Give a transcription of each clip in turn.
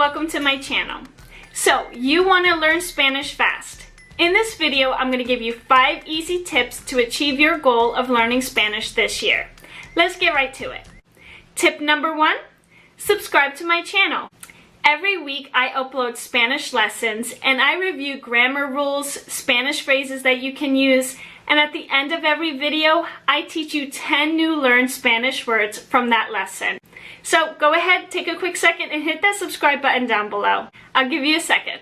welcome to my channel. So, you want to learn Spanish fast. In this video, I'm going to give you 5 easy tips to achieve your goal of learning Spanish this year. Let's get right to it. Tip number 1, subscribe to my channel. Every week I upload Spanish lessons and I review grammar rules, Spanish phrases that you can use, and at the end of every video, I teach you 10 new learned Spanish words from that lesson. So go ahead, take a quick second and hit that subscribe button down below. I'll give you a second.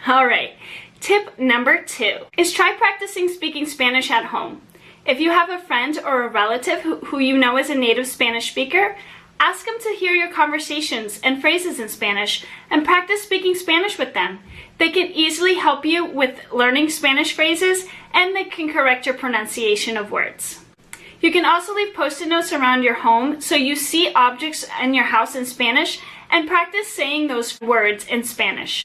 Alright, tip number 2 is try practicing speaking Spanish at home. If you have a friend or a relative who you know is a native Spanish speaker, ask them to hear your conversations and phrases in Spanish and practice speaking Spanish with them. They can easily help you with learning Spanish phrases and they can correct your pronunciation of words. You can also leave post-it notes around your home so you see objects in your house in Spanish and practice saying those words in Spanish.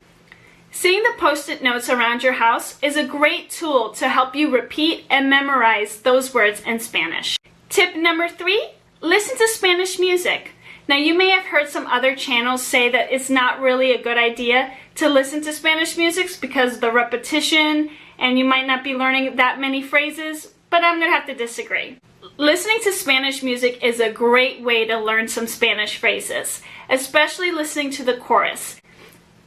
Seeing the post-it notes around your house is a great tool to help you repeat and memorize those words in Spanish. Tip number 3, listen to Spanish music. Now you may have heard some other channels say that it's not really a good idea to listen to Spanish music because of the repetition and you might not be learning that many phrases, but I'm going to have to disagree. Listening to Spanish music is a great way to learn some Spanish phrases, especially listening to the chorus.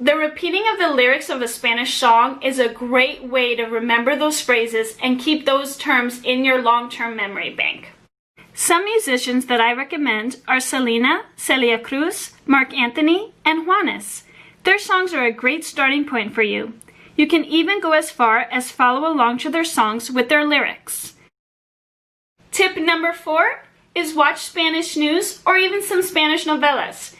The repeating of the lyrics of a Spanish song is a great way to remember those phrases and keep those terms in your long-term memory bank. Some musicians that I recommend are Selena, Celia Cruz, Marc Anthony, and Juanes. Their songs are a great starting point for you. You can even go as far as follow along to their songs with their lyrics. Tip number 4 is watch Spanish news or even some Spanish novelas.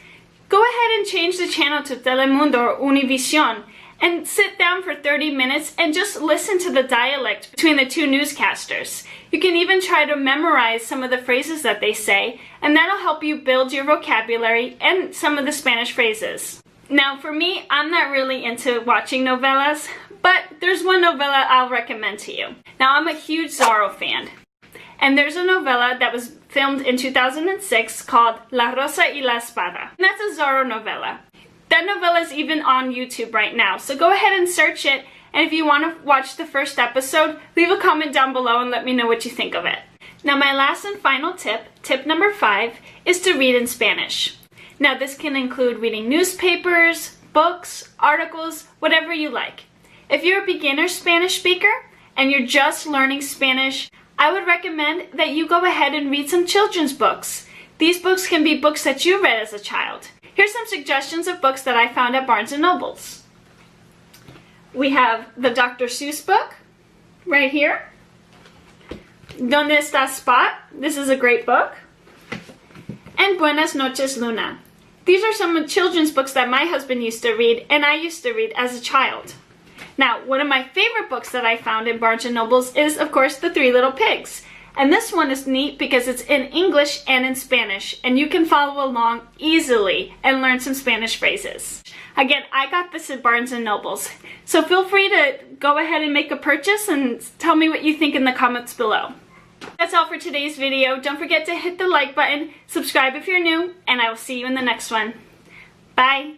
Go ahead and change the channel to Telemundo or Univision and sit down for 30 minutes and just listen to the dialect between the two newscasters. You can even try to memorize some of the phrases that they say, and that'll help you build your vocabulary and some of the Spanish phrases. Now for me, I'm not really into watching novelas, but there's one novela I'll recommend to you. Now I'm a huge Zorro fan, and there's a novela that was filmed in 2006 called La Rosa y la Espada. And that's a Zorro novela. That novela is even on YouTube right now, so go ahead and search it, and if you want to watch the first episode, leave a comment down below and let me know what you think of it. Now my last and final tip, tip number 5, is to read in Spanish. Now this can include reading newspapers, books, articles, whatever you like. If you're a beginner Spanish speaker and you're just learning Spanish, I would recommend that you go ahead and read some children's books. These books can be books that you read as a child. Here's some suggestions of books that I found at Barnes & Noble's. We have the Dr. Seuss book, right here. Donde está Spot? This is a great book. And Buenas noches, Luna. These are some children's books that my husband used to read and I used to read as a child. Now, one of my favorite books that I found in Barnes & Noble's is, of course, The Three Little Pigs. And this one is neat because it's in English and in Spanish, and you can follow along easily and learn some Spanish phrases. Again, I got this at Barnes & Noble's, so feel free to go ahead and make a purchase and tell me what you think in the comments below. That's all for today's video. Don't forget to hit the like button, subscribe if you're new, and I will see you in the next one. Bye!